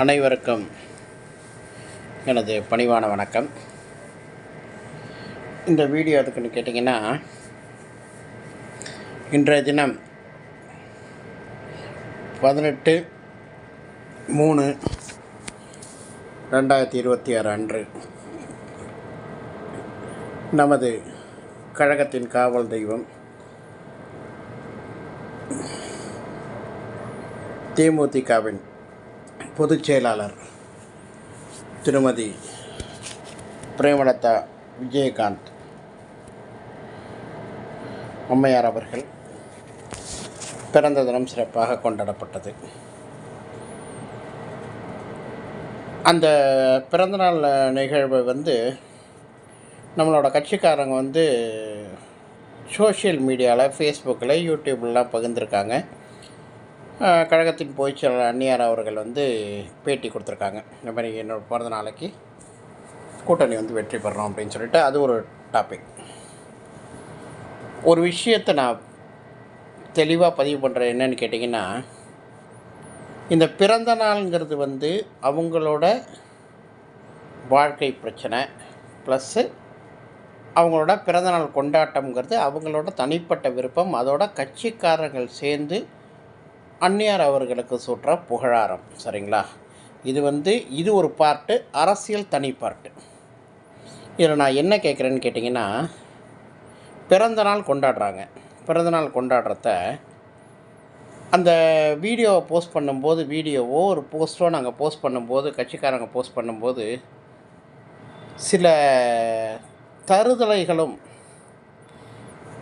அனைவருக்கும் எனது பணிவான வணக்கம். இந்த வீடியோ எதுக்குன்னு கேட்டிங்கன்னா, இன்றைய தினம் 18/3/2026 அன்று நமது கழகத்தின் காவல் தெய்வம் தேமுதிகவின் பொதுச் செயலாளர் திருமதி பிரேமலதா விஜயகாந்த் அம்மையார் அவர்கள் பிறந்த தினம் சிறப்பாக கொண்டாடப்பட்டது. அந்த பிறந்தநாள் நிகழ்வை நம்மளோட கட்சிக்காரங்க சோஷியல் மீடியாவில், ஃபேஸ்புக்கில், யூடியூப்லாம் பகிர்ந்துருக்காங்க. கழகத்தின் பொதுச் செயலாளர் அன்னியார் அவர்கள் பேட்டி கொடுத்துருக்காங்க. இந்த மாதிரி என்னோடய பிறந்த நாளைக்கு கூட்டணி வெற்றி பெறணும் அப்படின்னு சொல்லிட்டு. அது ஒரு டாபிக். ஒரு விஷயத்தை நான் தெளிவாக பதிவு பண்ணுறேன். என்னன்னு கேட்டிங்கன்னா, இந்த பிறந்த நாளுங்கிறது அவங்களோட வாழ்க்கை பிரச்சனை ப்ளஸ்ஸு அவங்களோட பிறந்தநாள் கொண்டாட்டம்ங்கிறது அவங்களோட தனிப்பட்ட விருப்பம். அதோட கட்சிக்காரர்கள் சேர்ந்து அன்னியார் அவர்களுக்கு சூட்டுற புகழாரம். சரிங்களா? இது ஒரு பார்ட்டு, அரசியல் தனி பார்ட்டு. இதில் நான் என்ன கேட்குறேன்னு கேட்டிங்கன்னா, பிறந்தநாள் கொண்டாடுறாங்க. பிறந்தநாள் கொண்டாடுறத அந்த வீடியோவை போஸ்ட் பண்ணும்போது, வீடியோவோ ஒரு போஸ்ட்டோ நாங்கள் போஸ்ட் பண்ணும்போது, கட்சிக்காரங்க போஸ்ட் பண்ணும்போது, சில தருதலைகளும்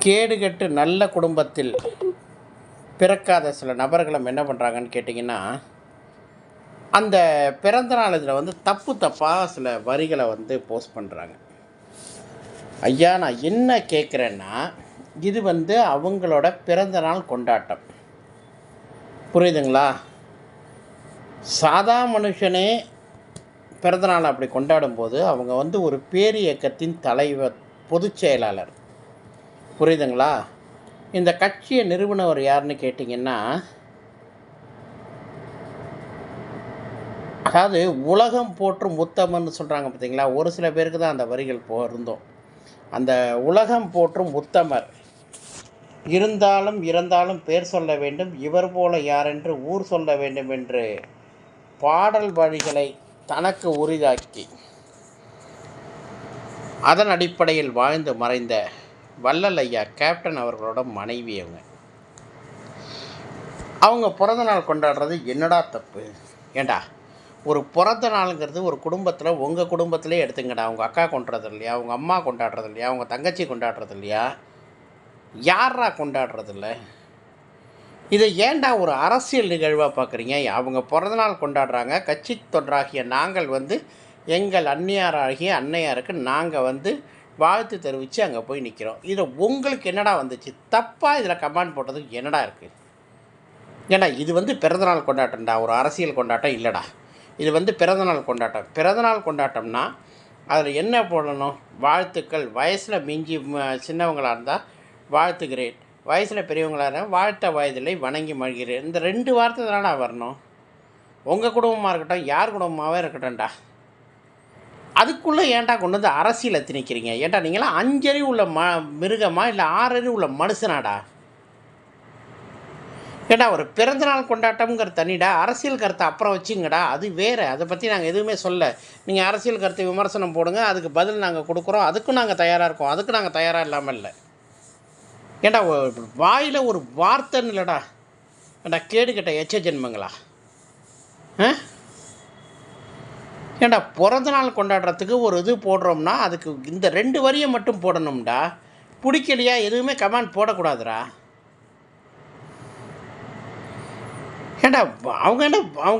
கேடுகட்டு நல்ல குடும்பத்தில் பிறக்காத சில நபர்களும் என்ன பண்ணுறாங்கன்னு கேட்டிங்கன்னா, அந்த பிறந்தநாள் இதில் தப்பாக சில வரிகளை போஸ்ட் பண்ணுறாங்க. ஐயா, நான் என்ன கேட்குறேன்னா, இது அவங்களோட பிறந்தநாள் கொண்டாட்டம். புரியுதுங்களா? சாதா மனுஷனே பிறந்தநாள் அப்படி கொண்டாடும்போது அவங்க ஒரு பேரியக்கத்தின் தலைவர், பொதுச் செயலாளர். புரியுதுங்களா? இந்த கட்சியை நிறுவனவர் யாருன்னு கேட்டிங்கன்னா, அதாவது உலகம் போற்றும் உத்தமன்னு சொல்கிறாங்க பார்த்தீங்களா? ஒரு சில பேருக்கு தான் அந்த வரிகள் இருந்தோம். அந்த உலகம் போற்றும் உத்தமர், இருந்தாலும் இறந்தாலும் பேர் சொல்ல வேண்டும், இவர் போல யாரென்று ஊர் சொல்ல வேண்டும் என்று பாடல் வழிகளை தனக்கு உரிதாக்கி அதன் அடிப்படையில் வாழ்ந்து மறைந்த வள்ளல் ஐயா கேப்டன் அவர்களோட மனைவி. அவங்க பிறந்த நாள் கொண்டாடுறது என்னடா தப்பு? ஏண்டா, ஒரு பிறந்த நாளுங்கிறது ஒரு குடும்பத்தில், உங்கள் குடும்பத்திலே எடுத்துங்கடா. அவங்க அக்கா கொண்டாடுறது இல்லையா? அவங்க அம்மா கொண்டாடுறது இல்லையா? அவங்க தங்கச்சி கொண்டாடுறது இல்லையா? யாரா கொண்டாடுறதில்ல? இதை ஏண்டா ஒரு அரசியல் நிகழ்வாக பார்க்குறீங்க? அவங்க பிறந்தநாள் கொண்டாடுறாங்க. கட்சி தொண்டராகிய நாங்கள் எங்கள் அன்னியாராகிய அன்னையாருக்கு நாங்கள் வாழ்த்து தெரிவித்து அங்கே போய் நிற்கிறோம். இதில் உங்களுக்கு என்னடா வந்துச்சு? தப்பாக இதில் கமெண்ட் போட்டதுக்கு என்னடா இருக்குது? ஏண்டா, இது பிறந்தநாள் கொண்டாட்டம்டா, ஒரு அரசியல் கொண்டாட்டம் இல்லைடா. இது பிறந்தநாள் கொண்டாட்டம். பிறந்தநாள் கொண்டாட்டம்னா அதில் என்ன போடணும்? வாழ்த்துக்கள். வயசில் மிஞ்சி சின்னவங்களாக இருந்தால் வாழ்த்துகிறேன், வயசில் பெரியவங்களாக இருந்தால் வாழ்த்த வயதில்லை வணங்கி மகிழ்கிறேன். இந்த 2 வார்த்தை தானடா வரணும். உங்கள் குடும்பமாக இருக்கட்டும், யார் குடும்பமாகவே இருக்கட்டும்டா. அதுக்குள்ளே ஏன்டா கொண்டு அரசியலை திணிக்கிறீங்க? ஏன்டா நீங்களாம் 5 அறிவு உள்ள மிருகமா இல்லை 6 அறிவு உள்ள மனுஷனாடா? ஏண்டா, ஒரு பிறந்தநாள் கொண்டாட்டம்ங்கிற தனிடா, அரசியல் கருத்தை அப்புறம் வச்சுங்கடா, அது வேறு. அதை பற்றி நாங்கள் எதுவுமே சொல்ல. நீங்கள் அரசியல் கருத்தை விமர்சனம் போடுங்க, அதுக்கு பதில் நாங்கள் கொடுக்குறோம், அதுக்கும் நாங்கள் தயாராக இருக்கோம். அதுக்கு நாங்கள் தயாராக இல்லாமல் இல்லை. ஏண்டா, வாயில் ஒரு வார்த்தைன்னு இல்லைடா. ஏண்டா, கேடுகட்ட எச்ச ஜென்மங்களா? ஏண்டா, பிறந்த நாள் கொண்டாடுறதுக்கு ஒரு இது போடுறோம்னா அதுக்கு இந்த 2 வரியை மட்டும் போடணும்டா. பிடிக்கலையா எதுவுமே கமெண்ட் போடக்கூடாதுடா. ஏண்டா, அவங்க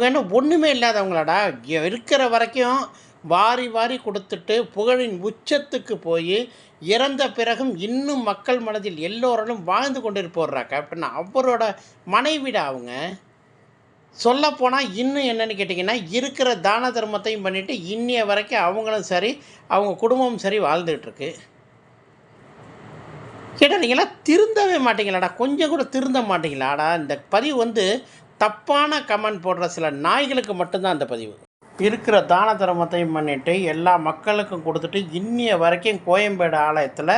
என்ன ஒன்றுமே இல்லாதவங்களாடா? இருக்கிற வரைக்கும் வாரி வாரி கொடுத்துட்டு புகழின் உச்சத்துக்கு போய் இறந்த பிறகும் இன்னும் மக்கள் மனதில் எல்லோரும் வாழ்ந்து கொண்டிருப்போர்றா கேப்டன். அவரோட மனைவிடா அவங்க. சொல்லப்போனால் இன்னும் என்னென்னு கேட்டிங்கன்னா, இருக்கிற தான தர்மத்தையும் பண்ணிவிட்டு இன்னைய வரைக்கும் அவங்களும் சரி, அவங்க குடும்பமும் சரி வாழ்ந்துகிட்ருக்கு. கேட்டால் நீங்களாம் திருந்தவே மாட்டீங்களாடா, கொஞ்சம் கூட திருந்த மாட்டீங்களாடா. இந்த பதிவு தப்பான கமெண்ட் போடுற சில நாய்களுக்கு மட்டும்தான் அந்த பதிவு. இருக்கிற தான தர்மத்தையும் பண்ணிவிட்டு எல்லா மக்களுக்கும் கொடுத்துட்டு இன்னிய வரைக்கும் கோயம்பேடு ஆலயத்தில்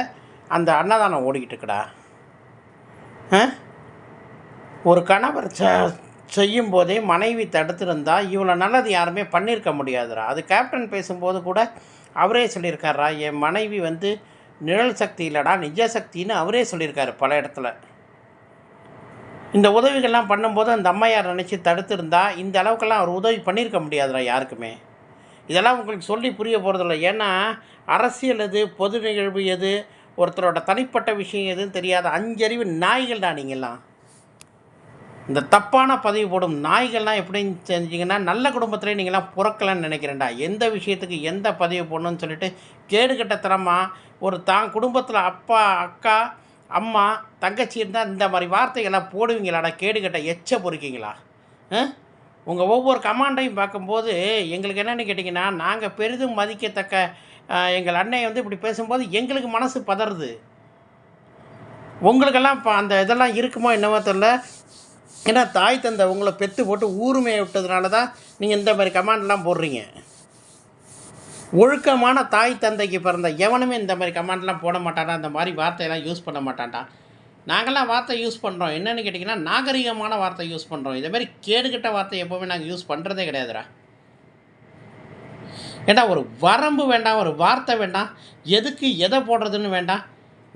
அந்த அன்னதானம் ஓடிக்கிட்டு இருக்குடா. ஒரு கணவர் செய்யும் போதே மனைவி தடுத்திருந்தால் இவ்வளோ நல்லது யாருமே பண்ணியிருக்க முடியாதுடா. அது கேப்டன் பேசும்போது கூட அவரே சொல்லியிருக்காரா, என் மனைவி வந்து நிழல் சக்தி இல்லைடா நிஜ சக்தின்னு அவரே சொல்லியிருக்காரு பல இடத்துல. இந்த உதவிகள்லாம் பண்ணும்போது அந்த அம்மையார் நினச்சி தடுத்திருந்தா இந்த அளவுக்கெல்லாம் அவர் உதவி பண்ணியிருக்க முடியாதுடா யாருக்குமே. இதெல்லாம் உங்களுக்கு சொல்லி புரிய போகிறதில்ல. ஏன்னா அரசியல் எது, பொது நிகழ்வு எது, ஒருத்தரோட தனிப்பட்ட விஷயம் எதுன்னு தெரியாத அஞ்சறிவு நாய்கள் தான் நீங்கள்லாம். இந்த தப்பான பதிவு போடும் நாய்கள்லாம் எப்படின்னு தெரிஞ்சிங்கன்னா நல்ல குடும்பத்திலே நீங்களாம் பிறக்கலன்னு நினைக்கிறேன்டா. எந்த விஷயத்துக்கு எந்த பதிவு போடணும்னு சொல்லிட்டு கேடுகட்டத்தனமாக ஒரு தான் குடும்பத்தில் அப்பா, அக்கா, அம்மா, தங்கச்சி இருந்தால் இந்த மாதிரி வார்த்தைகள்லாம் போடுவீங்களாடா? கேடுகட்ட எச்ச பொறுக்கீங்களா? உங்கள் ஒவ்வொரு கமாண்டையும் பார்க்கும்போது எங்களுக்கு என்னென்னு கேட்டிங்கன்னா, நாங்கள் பெரிதும் மதிக்கத்தக்க எங்கள் அன்னையை வந்து இப்படி பேசும்போது எங்களுக்கு மனசு பதறுது. உங்களுக்கெல்லாம் இப்போ அந்த இதெல்லாம் இருக்குமோ என்னவோ தெரில. ஏன்னா தாய் தந்தை உங்களை பெற்று போட்டு ஊருமையை விட்டதுனால தான் நீங்கள் இந்த மாதிரி கமாண்ட்லாம் போடுறீங்க. ஒழுக்கமான தாய் தந்தைக்கு பிறந்த எவனுமே இந்த மாதிரி கமாண்ட்லாம் போட மாட்டான்டா, இந்த மாதிரி வார்த்தையெல்லாம் யூஸ் பண்ண மாட்டான்டா. நாங்கள்லாம் வார்த்தை யூஸ் பண்ணுறோம். என்னென்னு கேட்டிங்கன்னா நாகரிகமான வார்த்தை யூஸ் பண்ணுறோம். இதேமாதிரி கேடுகட்ட வார்த்தை எப்போவுமே நாங்கள் யூஸ் பண்ணுறதே கிடையாதுடா. ஏன்னா ஒரு வரம்பு வேண்டாம், ஒரு வார்த்தை வேண்டாம், எதுக்கு எதை போடுறதுன்னு வேண்டாம்.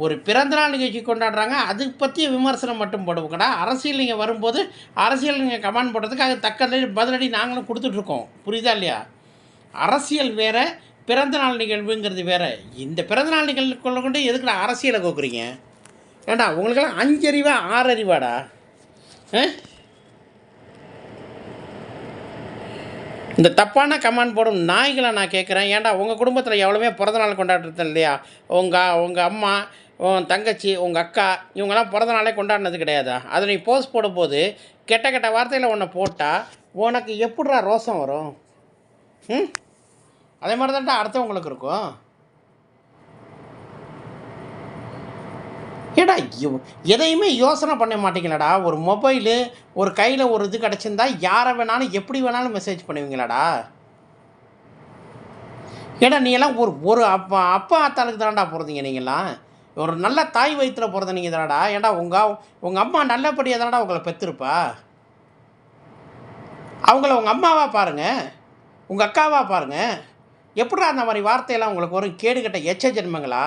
ஒரு பிறந்தநாள் நிகழ்ச்சி கொண்டாடுறாங்க, அதுக்கு பற்றிய விமர்சனம் மட்டும் போடுவோங்கடா. அரசியல் நீங்கள் வரும்போது அரசியல் நீங்கள் கமெண்ட் போடுறதுக்கு அது தக்க பதிலடி நாங்களும் கொடுத்துட்ருக்கோம். புரியுதா இல்லையா? அரசியல் வேறு, பிறந்தநாள் நிகழ்வுங்கிறது வேறு. இந்த பிறந்தநாள் நிகழ்வுக்குள்ள கொண்டு எதுக்குடா அரசியலை கோக்குறீங்க? ஏண்டா உங்களுக்கெல்லாம் 5 அறிவா 6 அறிவாடா? இந்த தப்பான கமெண்ட் போடும் நாய்களை நான் கேட்குறேன். ஏன்டா உங்கள் குடும்பத்தில் எவ்வளோமே பிறந்தநாள் கொண்டாடுறது இல்லையா? உங்கள் அம்மா, உன் தங்கச்சி, உங்கள் அக்கா இவங்கெல்லாம் பிறந்தநாளே கொண்டாடினது கிடையாதா? அதை நீ போஸ்ட் போடும்போது கெட்ட கெட்ட வார்த்தையில் ஒன்று போட்டால் உனக்கு எப்படிடா ரோசம் வரும்? அதே மாதிரி தான்டா அடுத்தவங்களுக்கு இருக்கும். ஏடா எதையுமே யோசனை பண்ண மாட்டீங்களாடா? ஒரு மொபைலு, ஒரு கையில் ஒரு இது கிடச்சிருந்தா யாரை வேணாலும் எப்படி வேணாலும் மெசேஜ் பண்ணுவீங்களாடா? ஏடா நீ எல்லாம் ஒரு அப்பா ஆத்தாளுக்கு தானடா பிறந்தீங்க. நீங்களாம் ஒரு நல்ல தாய் வயிற்றில் பிறந்த நீங்கள் தானடா. ஏடா உங்கள் அம்மா நல்லபடியாக தானடா உங்களை பெற்றிருப்பா. அவங்கள உங்கள் அம்மாவாக பாருங்கள், உங்கள் அக்காவாக பாருங்கள். எப்படா அந்த மாதிரி வார்த்தையெல்லாம் உங்களுக்கு வரும்? கேடுகட்ட எச்ச ஜென்மங்களா?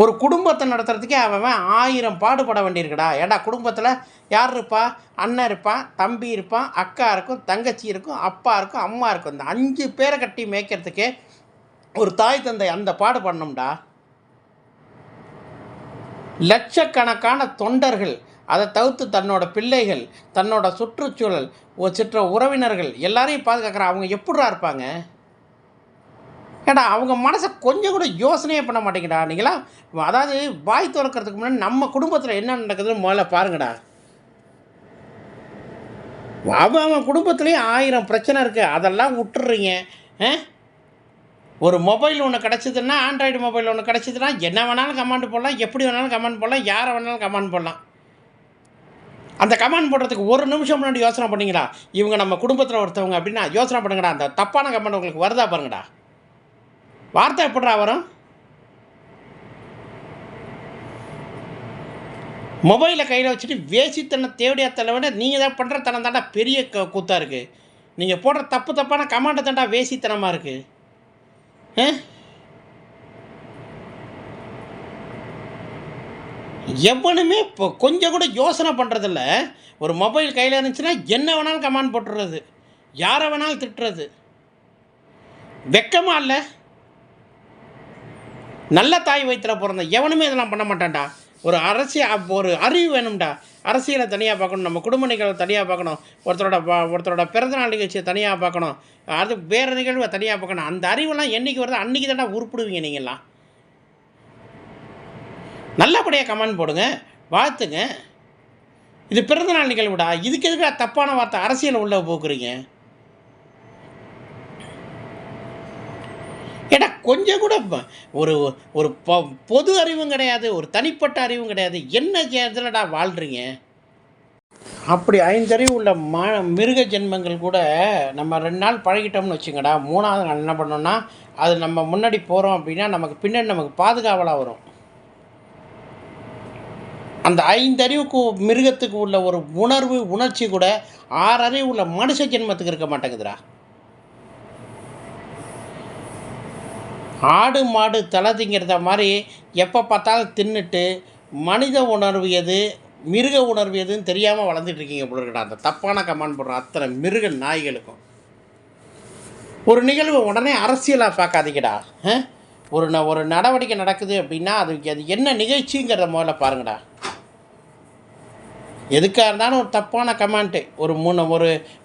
ஒரு குடும்பத்தை நடத்துறதுக்கே அவன் 1000 பாடுபட வேண்டியிருக்குடா. ஏடா குடும்பத்தில் யார் இருப்பா? அண்ணன் இருப்பான், தம்பி இருப்பான், அக்கா இருக்கும், தங்கச்சி இருக்கும், அப்பா இருக்கும், அம்மா இருக்கும். இந்த 5 பேரை கட்டி மேய்க்கிறதுக்கே ஒரு தாய் தந்தை அந்த பாடுபடணும்டா. லட்சக்கணக்கான தொண்டர்கள், அதை தவிர்த்து தன்னோட பிள்ளைகள், தன்னோட சுற்றுச்சூழல், சிற்ற உறவினர்கள் எல்லாரையும் பாதுகாக்கிற அவங்க எப்படிடா இருப்பாங்க? ஏடா அவங்க மனசை கொஞ்சம் கூட யோசனையே பண்ண மாட்டேங்கடா. நீங்களாம் அதாவது வாய் திறக்கிறதுக்கு முன்னாடி நம்ம குடும்பத்தில் என்ன நடக்குதுன்னு முதல்ல பாருங்கடா. அவன் குடும்பத்துலேயும் 1000 பிரச்சனை இருக்குது, அதெல்லாம் விட்டுறீங்க. ஒரு மொபைல் ஒன்று கிடச்சிதுன்னா, ஆண்ட்ராய்டு மொபைல் ஒன்று கிடச்சிதுன்னா என்ன வேணாலும் கமெண்ட் போடலாம், எப்படி வேணாலும் கமெண்ட் போடலாம், யாரை வேணாலும் கமெண்ட் போடலாம். அந்த கமெண்ட் போடுறதுக்கு ஒரு நிமிஷம் முன்னாடி யோசனை பண்ணிங்களா? இவங்க நம்ம குடும்பத்தில் ஒருத்தவங்க அப்படின்னா யோசனை பண்ணுங்கடா. அந்த தப்பான கமெண்ட் உங்களுக்கு வருதா பாருங்கடா. வார்த்தை எப்படிடா வரும்? மொபைலை கையில் வச்சுட்டு வேசித்தனை தேவையா தலைவிட நீங்கள் தான் பண்ணுற தனம் தாண்டா பெரிய கூத்தாக இருக்குது. நீங்கள் போடுற தப்பான கமெண்ட்டை தாண்டா வேசித்தனமாக இருக்குது. எவனுமே இப்போ கொஞ்சம் கூட யோசனை பண்ணுறதில்ல. ஒரு மொபைல் கையில் இருந்துச்சுன்னா என்ன வேணாலும் கமெண்ட் போட்டுறது, யாரை வேணாலும் திட்டுறது. வெக்கமாக இல்லை? நல்ல தாய் வயிற்றில் பிறந்த எவனுமே இதெல்லாம் பண்ண மாட்டான்டா. ஒரு அறிவு வேணும்டா. அரசியலை தனியாக பார்க்கணும், நம்ம குடும்ப நிகழ்வை தனியாக பார்க்கணும், ஒருத்தரோட பிறந்தநாள் நிகழ்ச்சியை தனியாக பார்க்கணும், அது வேறு நிகழ்வை தனியாக பார்க்கணும். அந்த அறிவெல்லாம் என்றைக்கு வருதோ அன்றைக்கி தாண்டா உருப்பிடுவீங்க நீங்கள்லாம். நல்லபடியாக கமெண்ட் போடுங்க, வாழ்த்துங்க. இது பிறந்தநாள் நிகழ்வுடா. இதுக்கு எதுக்கு தப்பான வார்த்தை அரசியலை உள்ள போக்குறீங்க? ஏடா கொஞ்சம் கூட ஒரு ஒரு பொது அறிவும் கிடையாது, ஒரு தனிப்பட்ட அறிவும் கிடையாது. என்ன இதில்டா வாழ்கிறீங்க? அப்படி 5 அறிவு உள்ள மிருக ஜென்மங்கள் கூட நம்ம 2 நாள் பழகிட்டோம்னு வச்சுங்கடா, 3ஆவது நாள் என்ன பண்ணோம்னா, அது நம்ம முன்னாடி போகிறோம் அப்படின்னா நமக்கு பின்னாடி நமக்கு பாதுகாவலாக வரும். அந்த 5 அறிவுக்கு மிருகத்துக்கு உள்ள ஒரு உணர்வு உணர்ச்சி கூட 6 அறிவு உள்ள மனுஷ ஜென்மத்துக்கு இருக்க மாட்டேங்குதுடா. ஆடு மாடு தலை திங்கிறத மாதிரி எப்போ பார்த்தாலும் தின்னுட்டு மனித உணர்வு எது மிருக உணர்வு எதுன்னு தெரியாமல் வளர்ந்துட்டுருக்கீங்க போல இருக்கடா. அந்த தப்பான கமெண்ட் போடுற அத்தனை மிருக நாய்களுக்கும். ஒரு நிகழ்வு உடனே அரசியலாக பார்க்காதீங்கடா. ஒரு நடவடிக்கை நடக்குது அப்படின்னா அது என்ன நிகழ்ச்சிங்கிறத முதல்ல பாருங்கடா. எதுக்காக இருந்தாலும் ஒரு தப்பான கமெண்ட்டு, ஒரு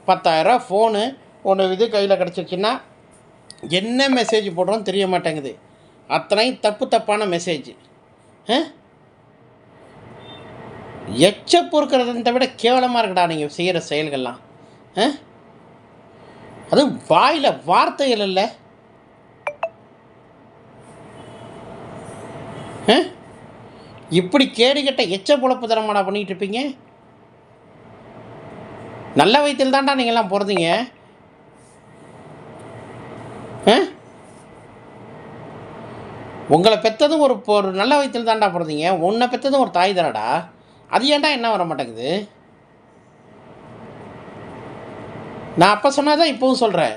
10,000 ஃபோனு ஒன்று இது கையில் கிடச்சிருச்சுன்னா என்ன மெசேஜ் போடுறோன்னு தெரிய மாட்டேங்குது. அத்தனையும் தப்பான மெசேஜ். எச்ச பொறுக்கிறத விட கேவலமாக இருக்கடா நீங்கள் செய்கிற செயல்கள்லாம். அதுவும் வாயில் வார்த்தைகள் இல்லை. இப்படி கேடுகட்ட எச்ச பொழப்பு தரமாடா பண்ணிகிட்டு இருப்பீங்க. நல்ல வயிற்றில் தான்டா நீங்கள்லாம் பிறந்தீங்க. உங்களை பெற்றதும் ஒரு நல்ல வயிற்றில் தான்டா பிறந்தீங்க. உன்னை பெற்றதும் ஒரு தாய் தானடா. அது ஏன்டா என்ன வர மாட்டேங்குது? நான் அப்போ சொன்னாதான் இப்போவும் சொல்கிறேன்.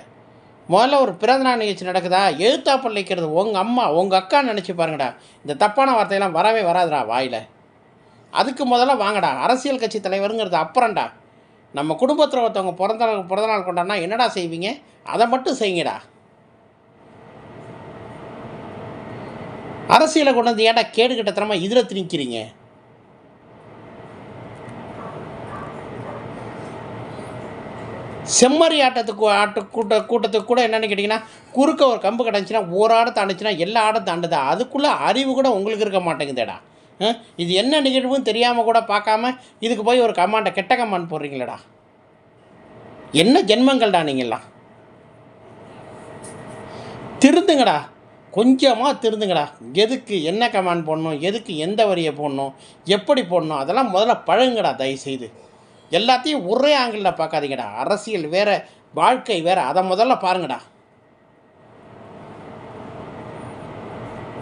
முதல்ல ஒரு பிறந்தநாள் நிகழ்ச்சி நடக்குதா, எழுத்தாப்பல் வைக்கிறது உங்கள் அம்மா உங்கள் அக்கான்னு நினச்சி பாருங்கடா. இந்த தப்பான வார்த்தையெல்லாம் வரவே வராதுடா வாயில். அதுக்கு முதல்ல வாங்கடா. அரசியல் கட்சி தலைவருங்கிறது அப்புறம்டா. நம்ம குடும்பத்தில் ஒருத்தவங்க பிறந்தநாள் கொண்டாடினா என்னடா செய்வீங்க? அதை மட்டும் செய்யுங்கடா. அரசியலை கொண்டு வந்து ஏன்டா கேடு கட்டத்தனமா இதில் திணிக்கிறீங்க? செம்மறி கூட்டத்துக்கு கூட என்னென்னு கேட்டிங்கன்னா, குறுக்க ஒரு கம்பு கிடந்துச்சுன்னா ஒரு ஆடை தாண்டுச்சுன்னா எல்லா ஆடும் தாண்டுதா? அதுக்குள்ளே அறிவு கூட உங்களுக்கு இருக்க மாட்டேங்குதேடா. இது என்ன நிகழ்வுன்னு தெரியாமல் கூட பார்க்காம இதுக்கு போய் ஒரு கெட்ட கமாண்ட் போடுறீங்களேடா. என்ன ஜென்மங்கள்டா நீங்கள்லாம்? திருந்துங்கடா, கொஞ்சமாக திருந்துங்கடா. எதுக்கு என்ன கமாண்ட் போடணும், எதுக்கு எந்த வரியை போடணும், எப்படி போடணும், அதெல்லாம் முதல்ல பழகுங்கடா தயவுசெய்து. எல்லாத்தையும் ஒரே ஆங்கிளில் பார்க்காதீங்கடா. அரசியல் வேறு, வாழ்க்கை வேறு, அதை முதல்ல பாருங்கடா.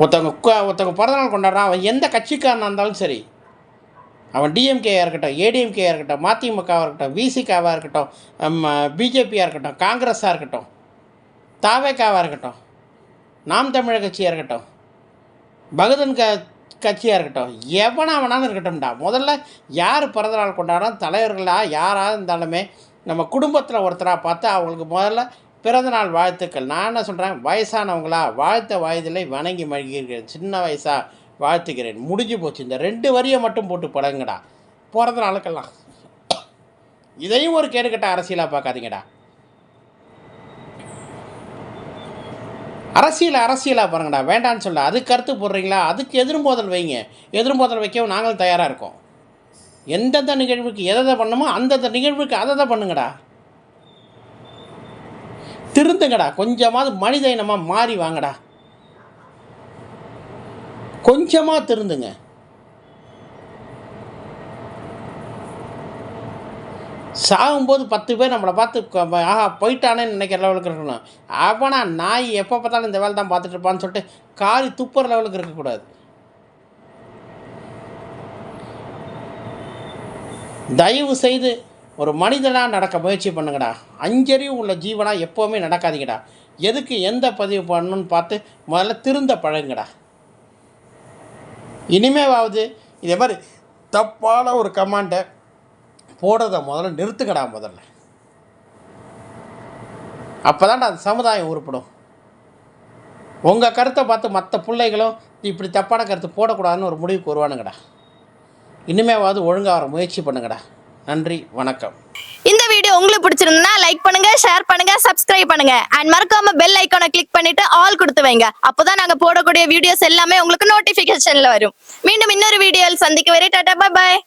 ஒருத்தவங்க பிறந்தநாள் கொண்டாடுறான், அவன் எந்த கட்சிக்காரனாக இருந்தாலும் சரி, அவன் டிஎம்கேயாக இருக்கட்டும், ஏடிஎம்கேயாக இருக்கட்டும், மதிமுகவாக இருக்கட்டும், விசிகாவாக இருக்கட்டும், பிஜேபியாக இருக்கட்டும், காங்கிரஸாக இருக்கட்டும், தாவேக்காவாக இருக்கட்டும், நாம் தமிழர் கட்சியாக இருக்கட்டும், பகுதன் கட்சியாக இருக்கட்டும், எவனா வேணாலும் இருக்கட்டும்டா. முதல்ல யார் பிறந்தநாள் கொண்டாடுறோம், தலைவர்களாக யாராக இருந்தாலுமே நம்ம குடும்பத்தில் ஒருத்தராக பார்த்து அவங்களுக்கு முதல்ல பிறந்தநாள் வாழ்த்துக்கள். நான் என்ன சொல்கிறேன், வயசானவங்களா வாழ்த்த வயதில் வணங்கி மகிழ்கிறேன், சின்ன வயசாக வாழ்த்துக்கிறேன், முடிஞ்சு போச்சு. இந்த 2 வரியை மட்டும் போட்டு பழங்குடா பிறந்த நாளுக்கெல்லாம். இதையும் ஒரு கேடுகட்ட அரசியலாக பார்க்காதீங்கடா. அரசியலாக பாருங்கடா. வேண்டான்னு சொல்ல அதுக்கு கருத்து போடுறீங்களா, அதுக்கு எதிர்மோதல் வைங்க. எதிர்மோதல் வைக்கவும் நாங்களும் தயாராக இருக்கோம். எந்தெந்த நிகழ்வுக்கு எதை பண்ணணுமோ அந்தந்த நிகழ்வுக்கு அதை பண்ணுங்கடா. திருந்துங்கடா. கொஞ்சமாவது மனித இனமாக மாறி வாங்கடா. கொஞ்சமாக திருந்துங்க. சாகும்போது 10 பேர் நம்மளை பார்த்து ஆஹா போயிட்டானேன்னு நினைக்கிற லெவலுக்கு இருக்கணும். அவனா நாய் எப்போ பார்த்தாலும் இந்த வேலை தான் பார்த்துட்டு இருப்பான்னு சொல்லிட்டு காரி துப்புற லெவலுக்கு இருக்கக்கூடாது. தயவு செய்து ஒரு மனிதனாக நடக்க முயற்சி பண்ணுங்கடா. 5 அறிவு உள்ள ஜீவனாக எப்போவுமே நடக்காதீங்கடா. எதுக்கு எந்த பதிவு பண்ணணுன்னு பார்த்து முதல்ல திருந்த பழகுங்கடா. இனிமேவாவது இதே மாதிரி தப்பான ஒரு கமாண்டை போடுறத முதல்ல நிறுத்துக்கடா. முதல்ல அப்போ தான்டா அந்த சமுதாயம் உருப்படும். உங்கள் கருத்தை பார்த்து மற்ற பிள்ளைகளும் இப்படி தப்பான கருத்து போடக்கூடாதுன்னு ஒரு முடிவுக்கு வருவானுங்கடா. இனிமேவாவது ஒழுங்காக வர முயற்சி பண்ணுங்கடா. நன்றி, வணக்கம். இந்த வீடியோ உங்களுக்கு பிடிச்சிருந்தா லைக் பண்ணுங்க, ஷேர் பண்ணுங்க, சப்ஸ்கிரைப் பண்ணுங்க அண்ட் மறக்காம பெல் ஐகானை கிளிக் பண்ணிட்டு ஆல் கொடுத்து வைங்க. அப்போதான் நாங்க போடக்கூடிய வீடியோஸ் எல்லாமே உங்களுக்கு நோட்டிபிகேஷன்ல வரும். மீண்டும் இன்னொரு வீடியோவில் சந்திக்க வரை டாடா, பை பாய்.